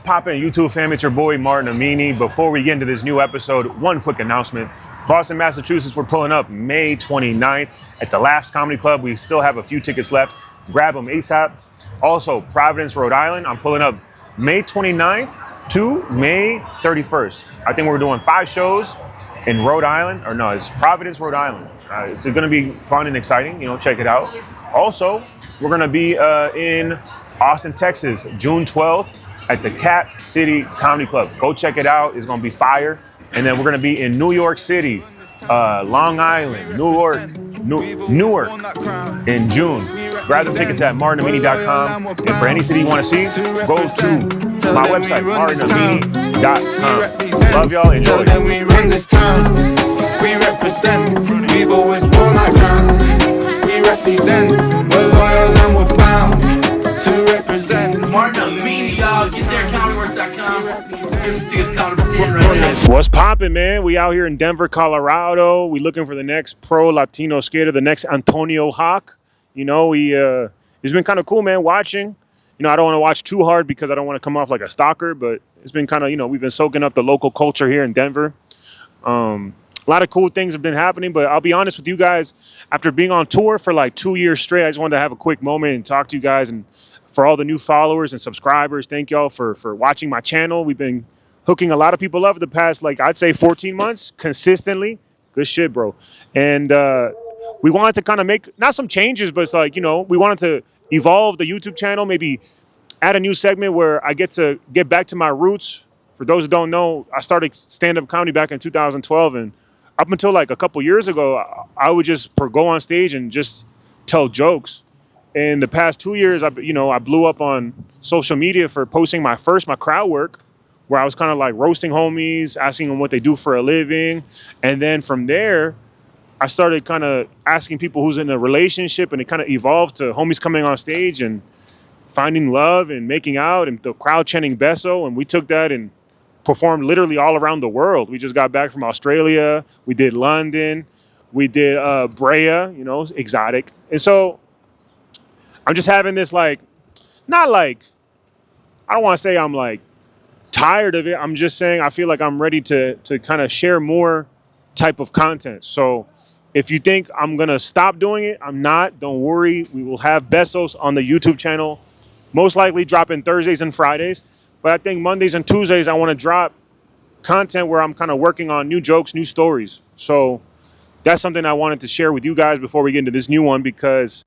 poppin', YouTube fam? It's your boy Martin Amini. Before we get into this new episode, one quick announcement. Boston, Massachusetts, we're pulling up May 29th at the Laughs Comedy Club. We still have a few tickets left. Grab them ASAP. Also, Providence, Rhode Island, I'm pulling up May 29th to May 31st. I think we're doing 5 shows in Rhode Island, or no, it's Providence, Rhode Island. It's gonna be fun and exciting, check it out. Also, we're gonna be in Austin, Texas, June 12th at the Cap City Comedy Club. Go check it out, it's gonna be fire. And then we're gonna be in New York City, Long Island, Newark in June. Grab the tickets at martinamini.com. And for any city you wanna see, go to my website, martinamini.com. Love y'all, enjoy. We run this town, we represent, we've always worn our crown. We represent, we're loyal and we're bound to represent. Martin Amini, y'all. Get there, comedyworks.com. Here's the tickets, comedy right now. What's poppin', man? We out here in Denver, Colorado. We looking for the next pro Latino skater, the next Antonio Hawk. It's been kind of cool, man, watching. I don't want to watch too hard because I don't want to come off like a stalker, but it's been kind of, we've been soaking up the local culture here in Denver. A lot of cool things have been happening, but I'll be honest with you guys, after being on tour for like 2 years straight, I just wanted to have a quick moment and talk to you guys. And for all the new followers and subscribers, thank y'all for watching my channel. We've been hooking a lot of people up the past, I'd say 14 months consistently. Good shit, bro. And we wanted to kind of make, not some changes, but it's we wanted to evolve the YouTube channel, maybe add a new segment where I get to get back to my roots. For those who don't know, I started stand-up comedy back in 2012, and up until a couple years ago, I would just go on stage and just tell jokes. In the past 2 years, I blew up on social media for posting my crowd work, where I was kind of roasting homies, asking them what they do for a living. And then from there, I started kind of asking people who's in a relationship, and it kind of evolved to homies coming on stage and finding love and making out, and the crowd chanting Beso. And we took that and performed literally all around the world. We just got back from Australia. We did London. We did Brea, exotic. And so I'm just having this I don't want to say I'm tired of it. I'm just saying I feel like I'm ready to kind of share more type of content. So if you think I'm going to stop doing it, I'm not. Don't worry. We will have Besos on the YouTube channel, most likely dropping Thursdays and Fridays. But I think Mondays and Tuesdays, I want to drop content where I'm kind of working on new jokes, new stories. So that's something I wanted to share with you guys before we get into this new one, because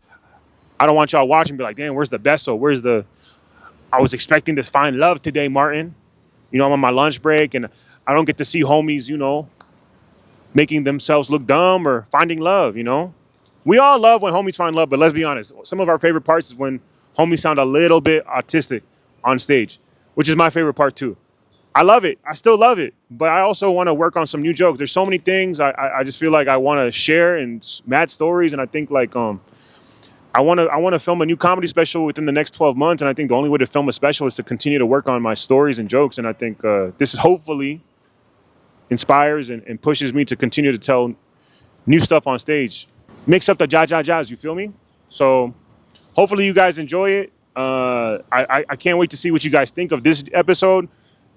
I don't want y'all watching and be like, damn, where's the Beso? I was expecting to find love today, Martin. I'm on my lunch break and I don't get to see homies, making themselves look dumb or finding love, We all love when homies find love, but let's be honest. Some of our favorite parts is when homies sound a little bit autistic on stage, which is my favorite part too. I love it. I still love it. But I also want to work on some new jokes. There's so many things I just feel like I want to share and mad stories. And I think I want to film a new comedy special within the next 12 months. And I think the only way to film a special is to continue to work on my stories and jokes. And I think this hopefully inspires and pushes me to continue to tell new stuff on stage. Mix up the jazz, you feel me? So hopefully you guys enjoy it. I can't wait to see what you guys think of this episode.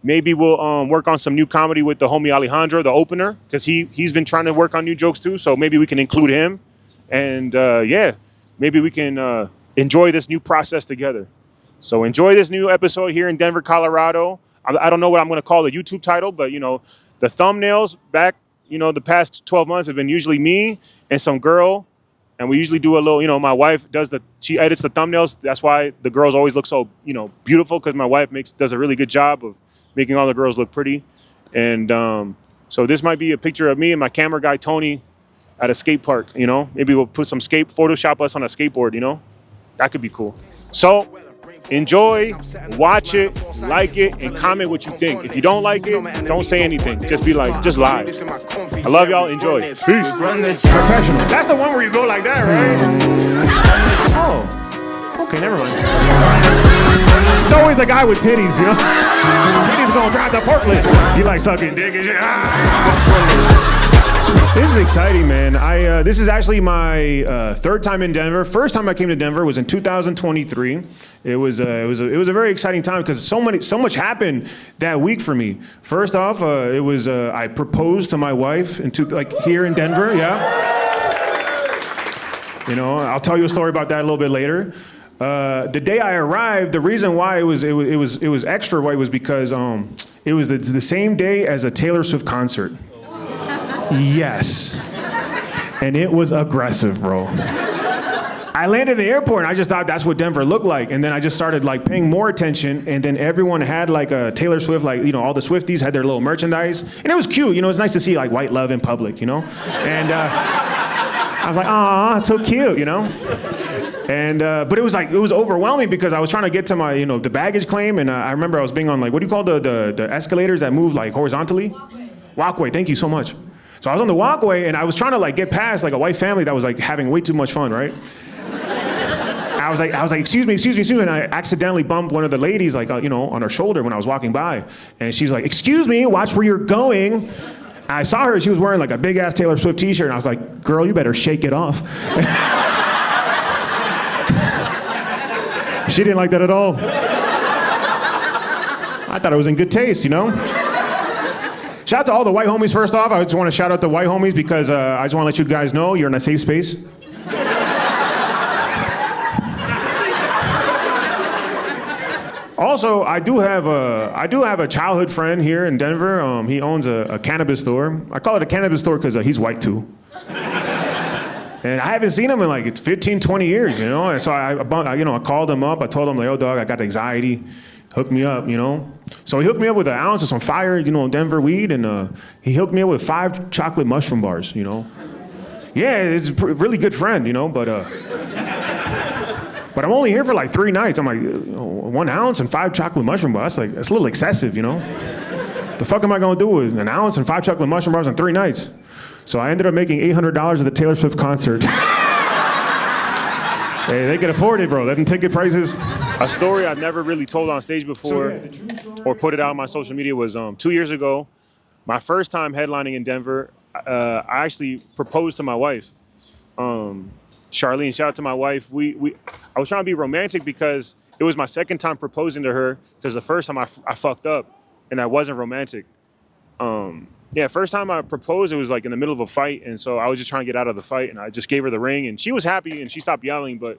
Maybe we'll work on some new comedy with the homie Alejandro, the opener, because he's been trying to work on new jokes too. So maybe we can include him. And maybe we can enjoy this new process together. So enjoy this new episode here in Denver, Colorado. I don't know what I'm going to call the YouTube title, but the thumbnails back, the past 12 months have been usually me and some girl. And we usually do a little, my wife she edits the thumbnails. That's why the girls always look so, beautiful, because my wife does a really good job of making all the girls look pretty. And so this might be a picture of me and my camera guy, Tony, at a skate park, Maybe we'll put some Photoshop us on a skateboard, That could be cool. So enjoy, watch it, like it, and comment what you think. If you don't like it, don't say anything. Just be just lie. I love y'all. Enjoy. Peace. Professional. That's the one where you go like that, right? Oh. Okay, never mind. It's always the guy with titties, Titties gonna drive the forklift. He like sucking dick and shit. This is exciting, man. This is actually my third time in Denver. First time I came to Denver was in 2023. It was a very exciting time because so much happened that week for me. First off, I proposed to my wife here in Denver. Yeah. You know, I'll tell you a story about that a little bit later. The day I arrived, the reason why it was extra white was because it was the same day as a Taylor Swift concert. Yes. And it was aggressive, bro. I landed in the airport and I just thought that's what Denver looked like. And then I just started like paying more attention, and then everyone had like a Taylor Swift, like, you know, all the Swifties had their little merchandise. And it was cute, you know, it's nice to see like white love in public, you know? And I was like, aw, so cute, you know? And, but it was overwhelming because I was trying to get to my, you know, the baggage claim, and I remember I was being on like, what do you call the escalators that move like horizontally? Walkway, thank you so much. So I was on the walkway and I was trying to like get past like a white family that was like having way too much fun, right? I was like, excuse me, and I accidentally bumped one of the ladies like, you know, on her shoulder when I was walking by, and she's like, excuse me, watch where you're going. I saw her, she was wearing like a big ass Taylor Swift t-shirt, and I was like, girl, you better shake it off. She didn't like that at all. I thought it was in good taste, you know? Shout out to all the white homies first off. I just want to shout out the white homies because I just want to let you guys know you're in a safe space. Also, I do have a childhood friend here in Denver. He owns a cannabis store. I call it a cannabis store because he's white too. And I haven't seen him in like 15, 20 years, you know? And so I called him up. I told him, like, yo, dog, I got anxiety. Hook me up, you know? So he hooked me up with an ounce of some fire, you know, Denver weed, and he hooked me up with 5 chocolate mushroom bars, you know? Yeah, it's a really good friend, you know, but I'm only here for like 3 nights. I'm like, 1 ounce and 5 chocolate mushroom bars, that's a little excessive, you know? The fuck am I gonna do with an ounce and 5 chocolate mushroom bars in 3 nights? So I ended up making $800 at the Taylor Swift concert. Hey, they can afford it, bro. Them ticket prices. A story I've never really told on stage before or put it out on my social media was 2 years ago, my first time headlining in Denver. I actually proposed to my wife. Charlene, shout out to my wife. I was trying to be romantic because it was my second time proposing to her because the first time I fucked up and I wasn't romantic. First time I proposed, it was like in the middle of a fight, and so I was just trying to get out of the fight, and I just gave her the ring, and she was happy, and she stopped yelling, but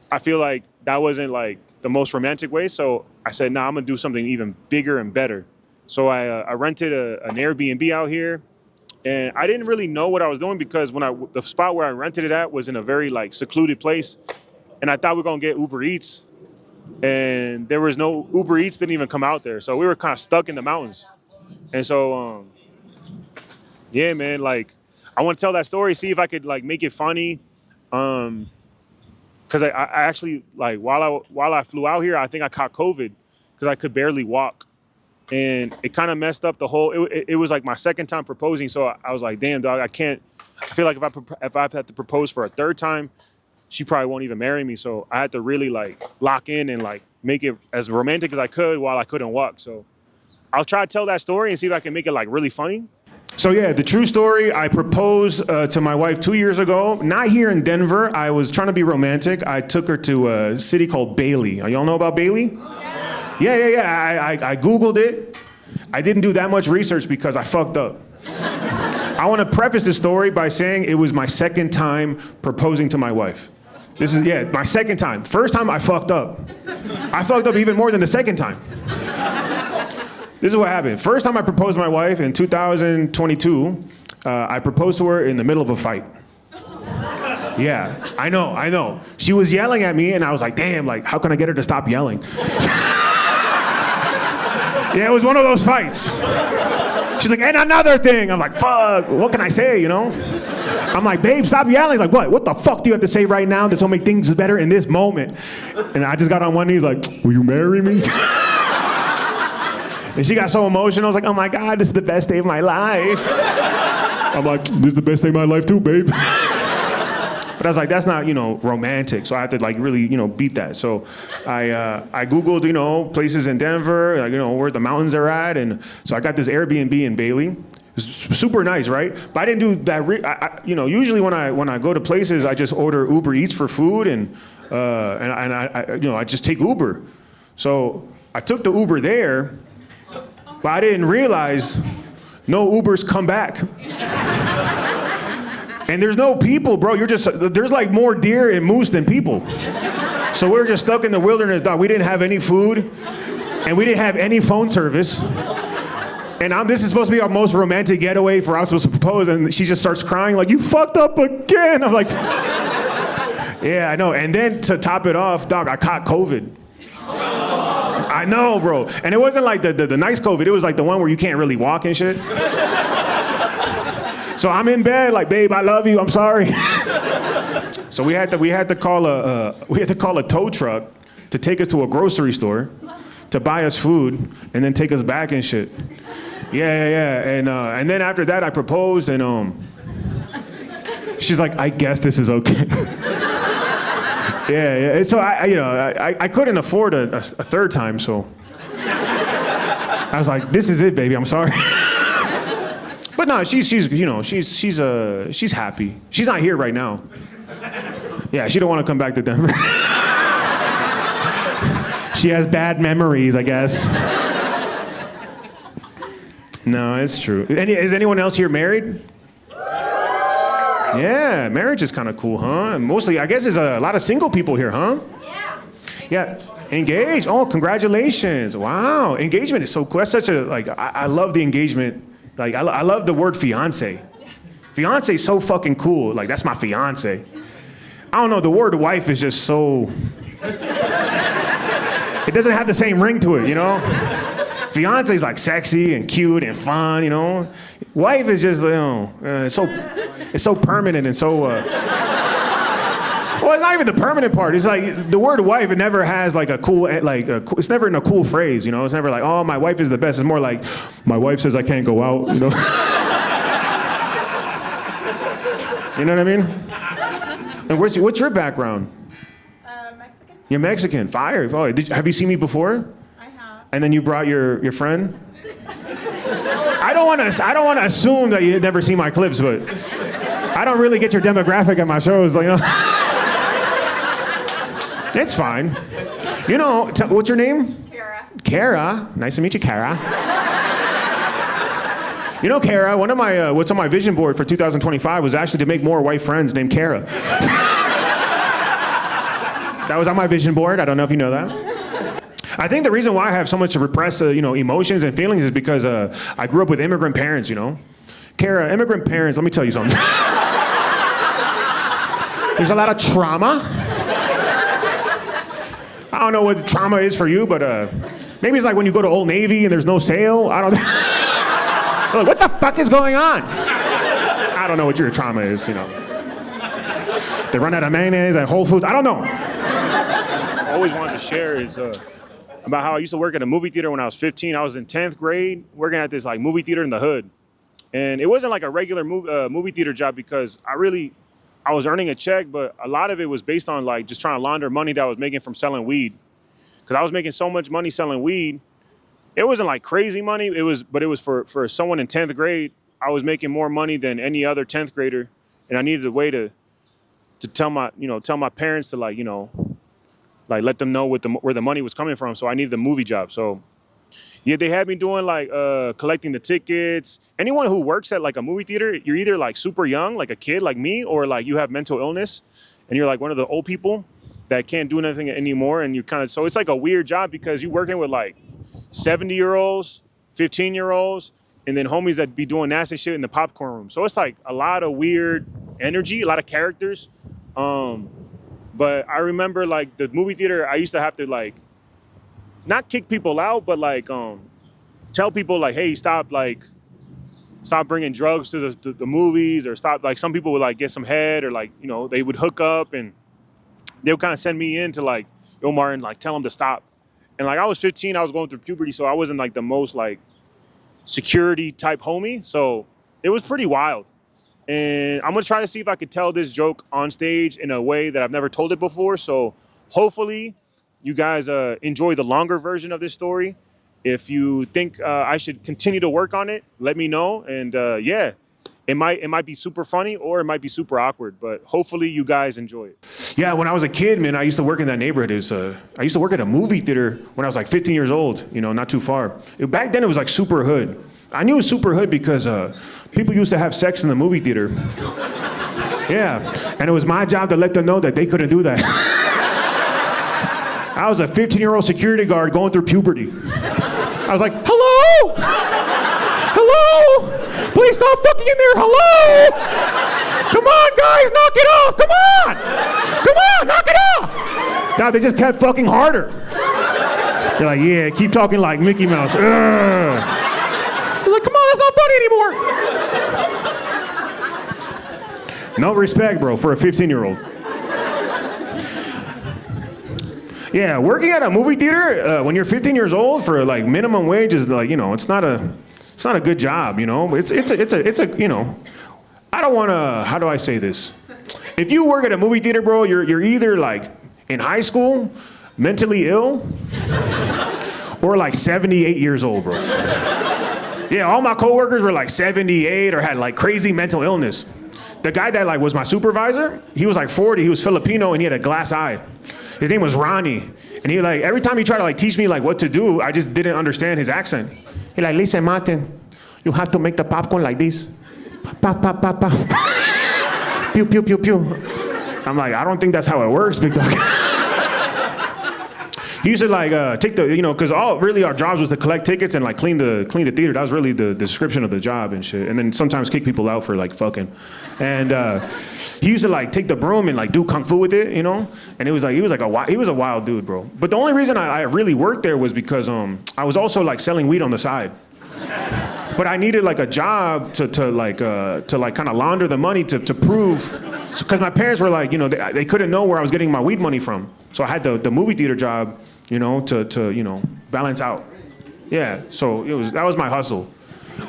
I feel like that wasn't like the most romantic way, so I said, nah, I'm gonna do something even bigger and better. So I rented an Airbnb out here, and I didn't really know what I was doing because the spot where I rented it at was in a very like secluded place, and I thought we were gonna get Uber Eats, and there was no Uber Eats, didn't even come out there, so we were kind of stuck in the mountains. And so, yeah, man, like, I want to tell that story, see if I could, like, make it funny. Because I actually, like, while I flew out here, I think I caught COVID because I could barely walk. And it kind of messed up the whole, it was, like, my second time proposing. So I was like, damn, dog, I feel like if I had to propose for a third time, she probably won't even marry me. So I had to really, like, lock in and, like, make it as romantic as I could while I couldn't walk. So I'll try to tell that story and see if I can make it like really funny. So yeah, the true story, I proposed to my wife 2 years ago, not here in Denver. I was trying to be romantic. I took her to a city called Bailey. Y'all know about Bailey? Yeah. I Googled it. I didn't do that much research because I fucked up. I want to preface the story by saying it was my second time proposing to my wife. This is, my second time. First time I fucked up. I fucked up even more than the second time. This is what happened. First time I proposed to my wife in 2022, I proposed to her in the middle of a fight. Yeah, I know. She was yelling at me and I was like, damn, like, how can I get her to stop yelling? Yeah, it was one of those fights. She's like, and another thing. I'm like, fuck, what can I say, you know? I'm like, babe, stop yelling. Like, what? What the fuck do you have to say right now that's gonna make things better in this moment? And I just got on one knee, like, will you marry me? And she got so emotional. I was like, oh my God, this is the best day of my life. I'm like, this is the best day of my life too, babe. But I was like, that's not, romantic. So I had to like really, beat that. So I Googled, places in Denver, like, where the mountains are at. And so I got this Airbnb in Bailey. Super nice, right? But I didn't do that. Usually when I go to places, I just order Uber Eats for food, and I just take Uber. So I took the Uber there, but I didn't realize no Ubers come back. And there's no people, bro. There's like more deer and moose than people. So we were just stuck in the wilderness, dog. We didn't have any food, and we didn't have any phone service. And this is supposed to be our most romantic getaway for us supposed to propose, and she just starts crying like, you fucked up again. I'm like, yeah, I know. And then to top it off, dog, I caught COVID. I know, bro. And it wasn't like the nice COVID. It was like the one where you can't really walk and shit. So I'm in bed like, babe, I love you. I'm sorry. So we had to call a tow truck to take us to a grocery store to buy us food and then take us back and shit. Yeah. And then after that, I proposed, and she's like, I guess this is okay. Yeah. So I couldn't afford a third time, so I was like, this is it, baby. I'm sorry. But no, she's happy. She's not here right now. Yeah, she don't want to come back to Denver. She has bad memories, I guess. No, it's true. Is anyone else here married? Yeah, marriage is kind of cool, huh? Mostly, I guess there's a lot of single people here, huh? Yeah. Engaged. Oh, congratulations. Wow. Engagement is so cool. That's such I love the engagement. Like, I love the word fiance. Fiance is so fucking cool. Like, that's my fiance. I don't know, the word wife is just so... It doesn't have the same ring to it, you know? Fiance is like sexy and cute and fun, you know? Wife is just, it's so permanent and so... Well, it's not even the permanent part. It's like the word wife, it never has like a cool, it's never in a cool phrase, you know? It's never like, oh, my wife is the best. It's more like, my wife says I can't go out, you know? You know what I mean? And what's your background? Mexican. You're Mexican. Fire. Oh, have you seen me before? I have. And then you brought your friend? I don't want to assume that you never seen my clips, but I don't really get your demographic at my shows, like, you know. It's fine. You know, what's your name? Kara. Kara. Nice to meet you, Kara. You know, Kara, one of my what's on my vision board for 2025 was actually to make more white friends named Kara. That was on my vision board. I don't know if you know that. I think the reason why I have so much to repress, emotions and feelings is because I grew up with immigrant parents, you know. Kara, immigrant parents, let me tell you something. There's a lot of trauma. I don't know what trauma is for you, but maybe it's like when you go to Old Navy and there's no sale. I don't know. Like, what the fuck is going on? I don't know what your trauma is, you know. They run out of mayonnaise at Whole Foods. I don't know. I always wanted to share is about how I used to work at a movie theater when I was 15. I was in 10th grade working at this like movie theater in the hood. And it wasn't like a regular movie theater job because I was earning a check, but a lot of it was based on like just trying to launder money that I was making from selling weed. Because I was making so much money selling weed. It wasn't like crazy money. It was for someone in 10th grade, I was making more money than any other 10th grader. And I needed a way to tell my parents to let them know where the money was coming from. So I needed a movie job. So yeah, they had me doing like collecting the tickets. Anyone who works at like a movie theater, you're either like super young, like a kid like me, or like you have mental illness and you're like one of the old people that can't do anything anymore. And so it's like a weird job because you're working with like 70-year-olds, 15-year-olds, and then homies that be doing nasty shit in the popcorn room. So it's like a lot of weird energy, a lot of characters. But I remember like the movie theater, I used to have to like, not kick people out, but like tell people like, hey, stop bringing drugs to the movies, or stop, like some people would like get some head, or like, you know, they would hook up and they would kind of send me in to like, yo, Martin, like tell them to stop. And like I was 15, I was going through puberty, so I wasn't like the most like security type homie. So it was pretty wild. And I'm gonna try to see if I could tell this joke on stage in a way that I've never told it before. So hopefully you guys enjoy the longer version of this story. If you think I should continue to work on it, let me know. And yeah, it might be super funny or it might be super awkward, but hopefully you guys enjoy it. Yeah, when I was a kid, man, I used to work in that neighborhood. I used to work at a movie theater when I was like 15 years old, you know, not too far. Back then it was like super hood. I knew it was super hood because people used to have sex in the movie theater. Yeah, and it was my job to let them know that they couldn't do that. I was a 15-year-old security guard going through puberty. I was like, hello? Hello? Please stop fucking in there, hello? Come on, guys, knock it off, come on! Come on, knock it off! Now they just kept fucking harder. They're like, yeah, keep talking like Mickey Mouse. Ugh. I was like, come on, that's not funny anymore. No respect, bro, for a 15-year-old. Yeah, working at a movie theater when you're 15 years old for like minimum wage is like, you know, it's not a good job, you know. It's a you know, I don't want to. How do I say this? If you work at a movie theater, bro, you're either like in high school, mentally ill, or like 78 years old, bro. Yeah, all my coworkers were like 78 or had like crazy mental illness. The guy that like was my supervisor, he was like 40. He was Filipino and he had a glass eye. His name was Ronnie, and he like every time he tried to like teach me like what to do, I just didn't understand his accent. He like, listen, Martin, you have to make the popcorn like this, pop, pop, pop, pop, pew, pew, pew, pew. I'm like, I don't think that's how it works, big dog. He used to like take the, you know, because all really our jobs was to collect tickets and like clean the theater. That was really the description of the job and shit. And then sometimes kick people out for like fucking, and. He used to like take the broom and like do kung fu with it, you know? And he was a wild dude, bro. But the only reason I really worked there was because I was also like selling weed on the side. But I needed like a job to kind of launder the money to prove, because my parents were like, you know, they couldn't know where I was getting my weed money from. So I had the movie theater job, you know, to you know, balance out. Yeah, so that was my hustle.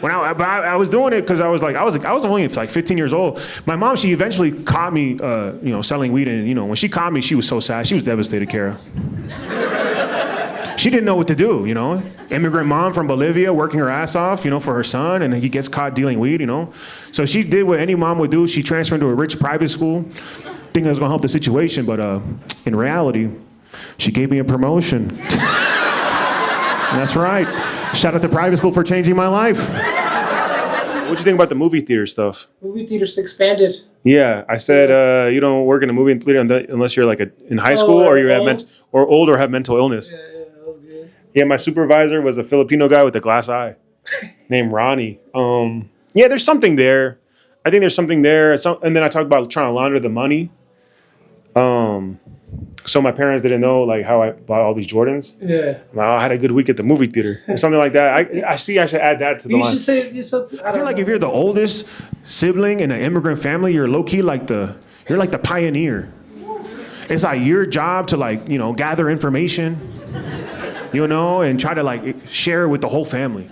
When I was doing it because I was only like 15 years old. My mom, she eventually caught me, you know, selling weed, and you know, when she caught me, she was so sad. She was devastated, Kara. She didn't know what to do, you know. Immigrant mom from Bolivia, working her ass off, you know, for her son, and he gets caught dealing weed, you know. So she did what any mom would do. She transferred to a rich private school, thinking it was gonna help the situation, but in reality, she gave me a promotion. That's right. Shout out to private school for changing my life. What'd you think about the movie theater stuff? Movie theaters expanded. Yeah, I said you don't work in a movie theater unless you're like in high school or you have old or have mental illness. Yeah, that was good. Yeah, my supervisor was a Filipino guy with a glass eye named Ronnie. Yeah, there's something there. I think there's something there. And then I talked about trying to launder the money. So my parents didn't know like how I bought all these Jordans. Yeah. Well, I had a good week at the movie theater or something like that. I should add that to the line. You should say something. I feel like if you're the oldest sibling in an immigrant family, you're low key like you're like the pioneer. It's like your job to like, you know, gather information, you know, and try to like share it with the whole family.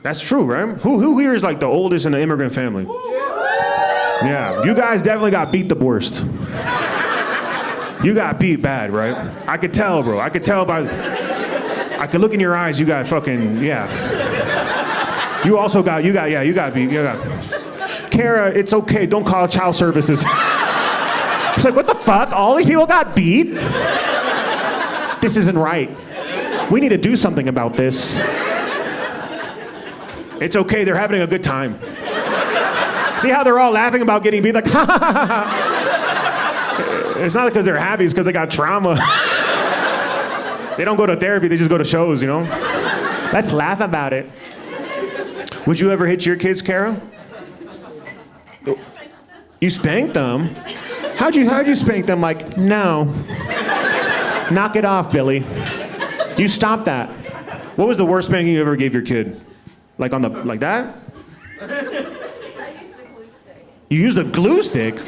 That's true, right? Who here is like the oldest in an immigrant family? Yeah, you guys definitely got beat the worst. You got beat bad, right? I could tell, bro. I could tell I could look in your eyes. You got fucking, yeah. You got beat. Kara, it's okay. Don't call child services. It's like, what the fuck? All these people got beat? This isn't right. We need to do something about this. It's okay. They're having a good time. See how they're all laughing about getting beat? Like, ha ha ha ha. It's not because they're happy, it's because they got trauma. They don't go to therapy, they just go to shows, you know? Let's laugh about it. Would you ever hit your kids, Kara? You spanked them? How'd you spank them? Like, no. Knock it off, Billy. You stop that. What was the worst spanking you ever gave your kid? Like like that? I used a glue stick. You used a glue stick?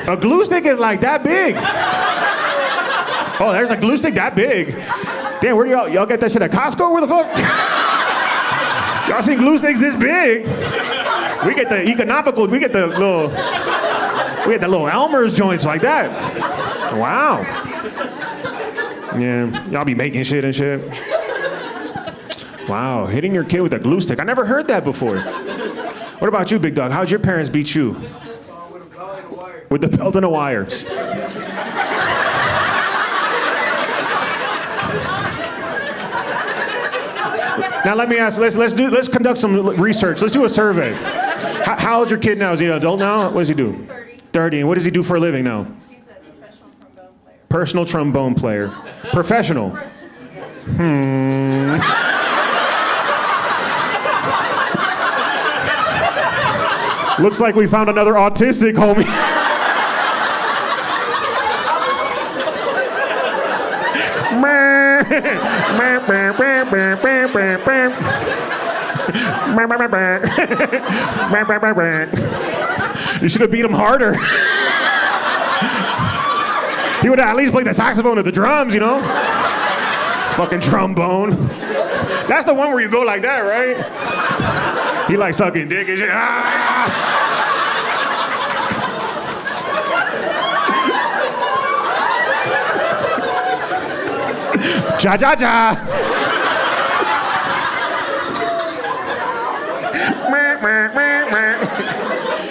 A glue stick is like that big. Oh, there's a glue stick that big. Damn, where do y'all get that shit at Costco? Where the fuck? Y'all seen glue sticks this big? We get the economical, we get the little Elmer's joints like that. Wow. Yeah, y'all be making shit and shit. Wow, hitting your kid with a glue stick. I never heard that before. What about you, big dog? How'd your parents beat you? With a belt and a wire. With the belt and the wires. Now let me ask. Let's conduct some research. Let's do a survey. How old's your kid now? Is he an adult now? What does he do? 30. 30. And what does he do for a living now? He's a professional trombone player. Personal trombone player. Professional. Looks like we found another autistic homie. You should have beat him harder. He would have at least played the saxophone or the drums, you know? Fucking trombone. That's the one where you go like that, right? He like sucking dick and shit. Ah! Cha cha cha.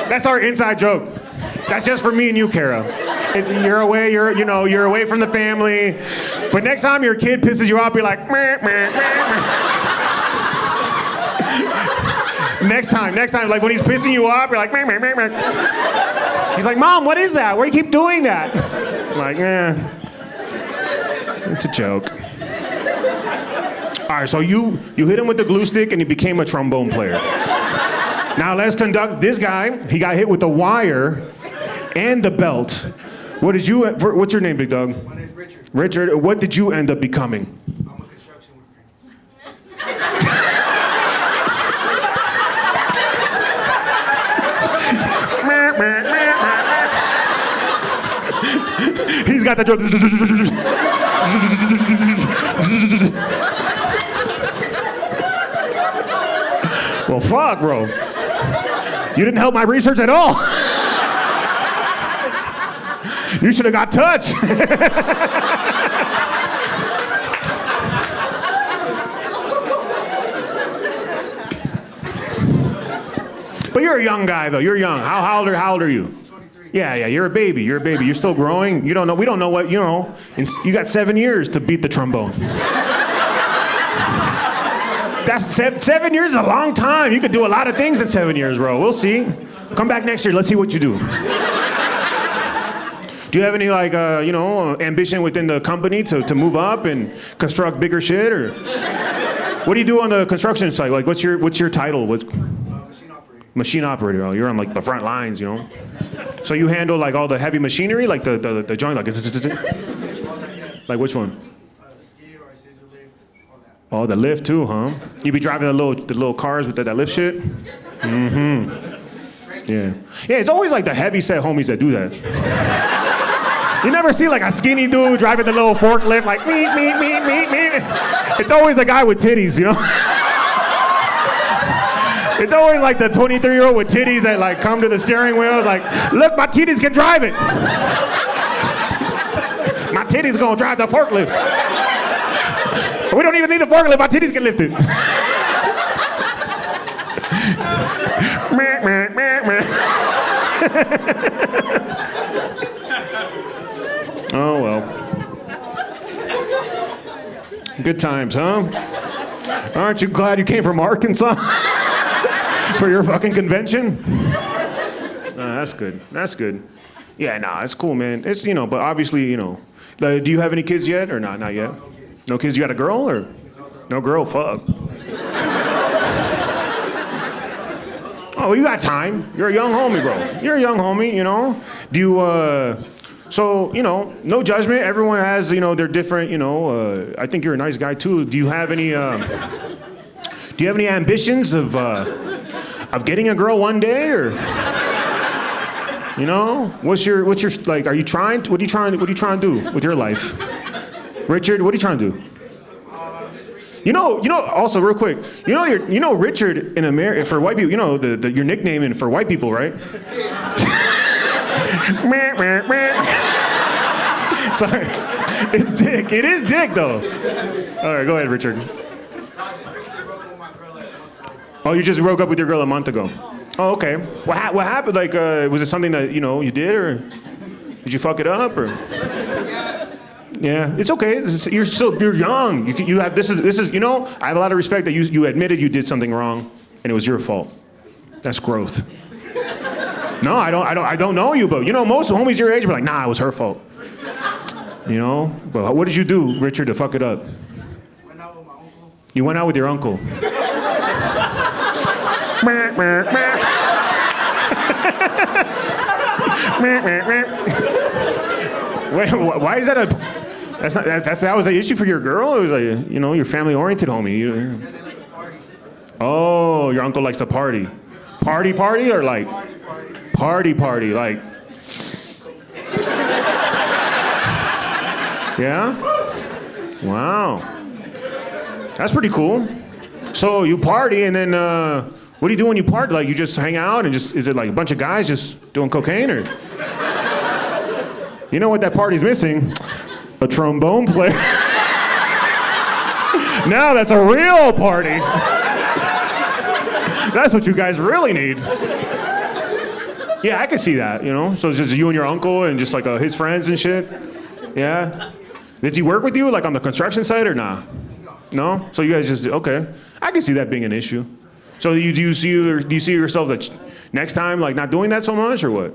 That's our inside joke. That's just for me and you, Kara. You're away from the family. But next time your kid pisses you off, be like, meh, meh, meh, meh. Next time, like when he's pissing you off, you're like, meh, meh, meh, meh. He's like, Mom, what is that? Why do you keep doing that? I'm like, it's a joke. All right, so you hit him with the glue stick and he became a trombone player. Now let's conduct this guy. He got hit with the wire and the belt. What's your name, big dog? My name's Richard. Richard, what did you end up becoming? I'm a construction worker. He's got the joke. Well, fuck, bro. You didn't help my research at all. You should have got touched. But you're a young guy, though. You're young. How old are you? 23. Yeah, you're a baby. You're still growing. You don't know. We don't know what, you know. You got 7 years to beat the trombone. That's 7 years is a long time. You could do a lot of things in 7 years, bro. We'll see. Come back next year. Let's see what you do. Do you have any ambition within the company to move up and construct bigger shit, or what do you do on the construction site? Like, what's your title? Machine operator. Machine operator. Oh, you're on like the front lines, you know. So you handle like all the heavy machinery, like the joint, like which one? Skid or scissor lift, all that. Oh, the lift too, huh? You be driving the little cars with that lift shit? Mm-hmm. Yeah. Yeah, it's always like the heavy set homies that do that. You never see like a skinny dude driving the little forklift like meet. It's always the guy with titties, you know? It's always like the 23-year-old with titties that like come to the steering wheel. It's like, look, my titties can drive it. My titties gonna drive the forklift. We don't even need the forklift, my titties can lift it. Oh, well. Good times, huh? Aren't you glad you came from Arkansas for your fucking convention? That's good. That's good. Yeah, it's cool, man. It's, but obviously, do you have any kids yet or not? Not yet? No kids? You got a girl or? No girl? Fuck. Oh, well, you got time. You're a young homie, bro. You're a young homie, Do you, so, no judgment. Everyone has, their different, I think you're a nice guy too. Do you have any ambitions of getting a girl one day, or, what's your, like, what are you trying to do with your life? Richard, what are you trying to do? Also real quick, Richard in America, for white people, your nickname for white people, right? Sorry. It's dick. It is dick, though. All right, go ahead, Richard. No, I just recently broke up with my girl like a month ago. Oh, you just broke up with your girl a month ago. Oh, okay. What happened? Like, was it something that, you did, or did you fuck it up, or? Yeah, it's okay. You're young. You have, this is, I have a lot of respect that you admitted you did something wrong, and it was your fault. That's growth. No, I don't know you, but most homies your age were like, nah, it was her fault. But what did you do, Richard, to fuck it up? Went out with my uncle. You went out with your uncle. Wait, why is that that was an issue for your girl? It was like, your family-oriented homie. Yeah, they like to party. Oh, your uncle likes to party. Party, or like? Party, like. Yeah? Wow. That's pretty cool. So you party, and then what do you do when you party? Like, you just hang out and is it like a bunch of guys just doing cocaine, or? You know what that party's missing? A trombone player. Now that's a real party. That's what you guys really need. Yeah, I can see that, So it's just you and your uncle and just like his friends and shit. Yeah. Did he work with you like on the construction site or nah? No? So you guys just, okay. I can see that being an issue. So do you see yourself that next time like not doing that so much, or what?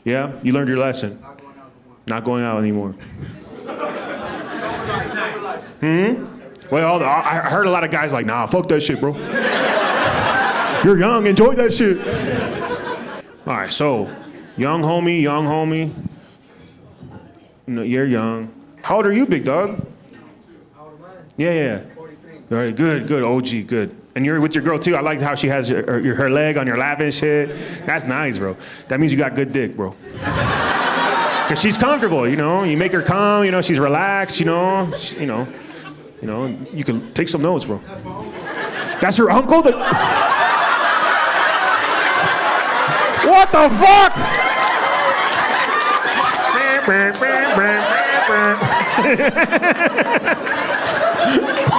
Yeah? You learned your lesson. Not going out anymore. Well, I heard a lot of guys like, nah, fuck that shit, bro. You're young, enjoy that shit. All right, so young homie. No, you're young. How old are you, big dog? How old am I? Yeah. 43. All right, good, OG, good. And you're with your girl too. I like how she has her leg on your lap and shit. That's nice, bro. That means you got good dick, bro. Cause she's comfortable, You make her calm, she's relaxed, you can take some notes, bro. That's your uncle? What the fuck?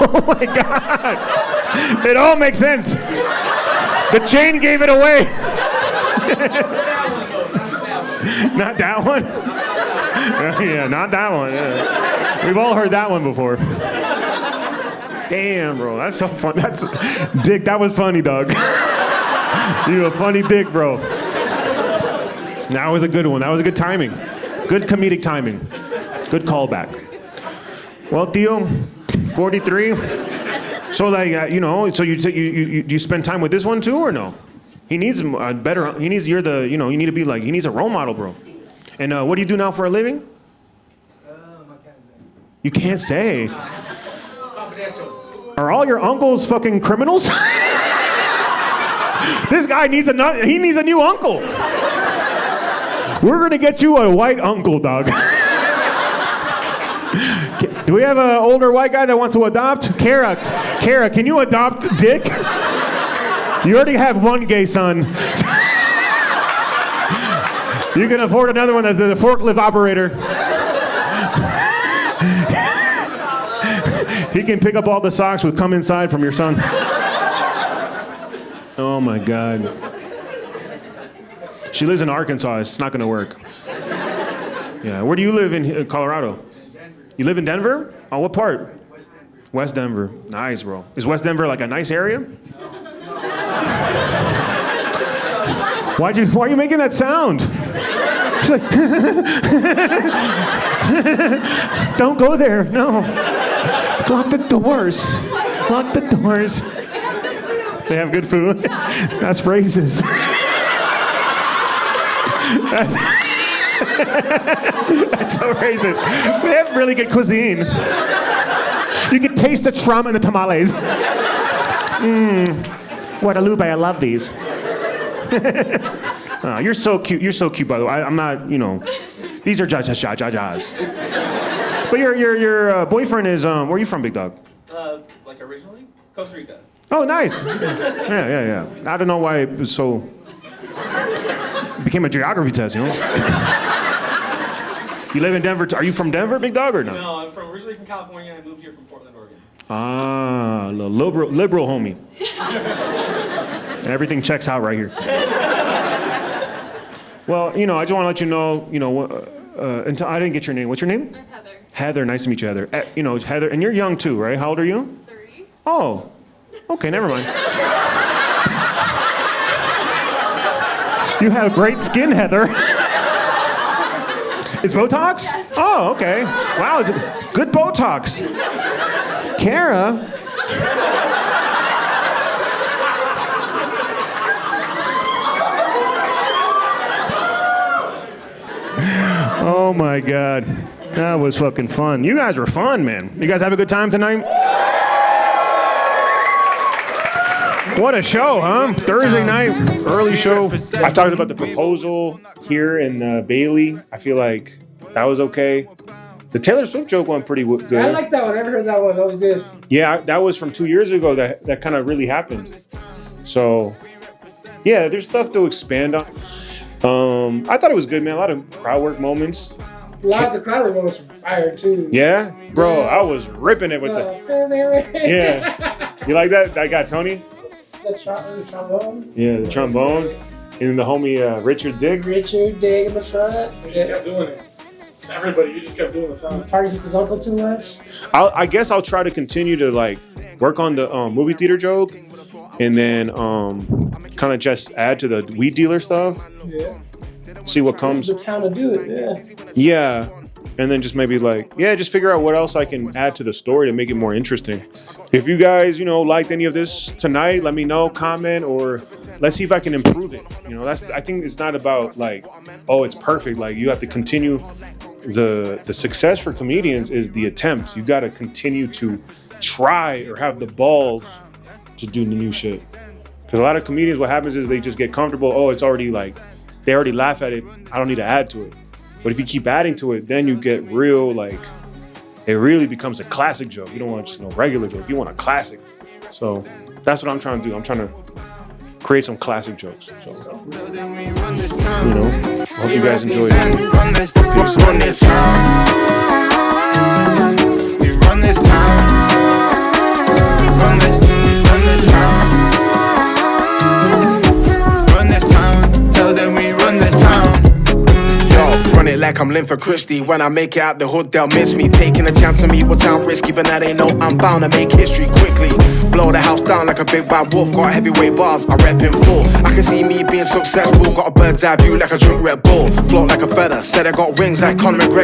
Oh my God. It all makes sense. The chain gave it away. Not that one? Yeah, not that one. Yeah. We've all heard that one before. Damn, bro, that's so fun. Dick, that was funny, dog. You a funny dick, bro. That was a good one. That was a good timing. Good comedic timing. Good callback. Well, Theo, 43. So like, so you spend time with this one too, or no? He needs a better. He needs. You need to be like. He needs a role model, bro. And what do you do now for a living? I can't say. You can't say. Confidential. Are all your uncles fucking criminals? This guy needs a new uncle. We're gonna get you a white uncle, dog. Do we have an older white guy that wants to adopt? Kara, can you adopt Dick? You already have one gay son. You can afford another one as the forklift operator. He can pick up all the socks with come inside from your son. Oh my God. She lives in Arkansas. It's not gonna work. Yeah, where do you live in Colorado? Denver. You live in Denver? Oh, what part? West Denver. West Denver. Nice, bro. Is West Denver like a nice area? Why are you making that sound? She's like, don't go there, no. Lock the doors. Lock the doors. They have good food? That's racist. That's so racist. They have really good cuisine. You can taste the trauma in the tamales. Guadalupe, I love these. Oh, you're so cute. You're so cute, by the way. I'm not, these are ja-ja-ja-ja-ja's. But your boyfriend is, where are you from, big dog? Like originally? Costa Rica. Oh, nice. Yeah. I don't know why it was so, it became a geography test, You live in Denver. Are you from Denver, big dog, or no? No, I'm originally from California. I moved here from Portland, Oregon. Ah, the liberal homie. Everything checks out right here. Well, you know, I just want to let you know, until I didn't get your name. What's your name? I'm Heather. Heather, nice to meet you, Heather. You know, Heather, and you're young too, right? How old are you? 30. Oh, okay, never mind. You have great skin, Heather. Is Botox? Yes. Oh, okay. Wow, is it good Botox? Kara. Oh my God. That was fucking fun. You guys were fun, man. You guys have a good time tonight? What a show, huh? Thursday night, early show. I talked about the proposal here in Bailey. I feel like that was okay. The Taylor Swift joke went pretty good. I like that one. I never heard that one. That was good. Yeah, that was from 2 years ago that kind of really happened. So, yeah, there's stuff to expand on. I thought it was good, man. A lot of crowd work moments. Lots of crowd moments were fire, too. Yeah? Bro, I was ripping it with the... Yeah. You like that? I got Tony? The trombone. Yeah, the trombone. And the homie Richard Digg. Richard Digg in the front. We just kept doing it. Everybody, you just kept doing the song. Parties with his uncle too much. I guess I'll try to continue to like work on the movie theater joke, and then kind of just add to the weed dealer stuff. Yeah. See what comes. The town to do it. Yeah. Yeah, and then just maybe just figure out what else I can add to the story to make it more interesting. If you guys, liked any of this tonight, let me know, comment, or let's see if I can improve it. I think it's not about it's perfect. Like you have to continue. The success for comedians is the attempt. You got to continue to try or have the balls to do the new shit. Because a lot of comedians, what happens is they just get comfortable. Oh, it's already they already laugh at it. I don't need to add to it. But if you keep adding to it, then you get real it really becomes a classic joke. You don't want just no regular joke. You want a classic. So that's what I'm trying to do. I'm trying to create some classic jokes. So, I hope you guys enjoy it. Peace. Run this town. We run this town. Run this town. Run this town. Tell them we run this town. Run it like I'm Linford Christie. When I make it out the hood, they'll miss me. Taking a chance on me will sound risky, but now they know I'm bound to make history quickly. Blow the house down like a big bad wolf. Got heavyweight bars, I rep in full. I can see me being successful. Got a bird's eye view like a drink Red Bull. Float like a feather, said I got wings like Conor McGregor.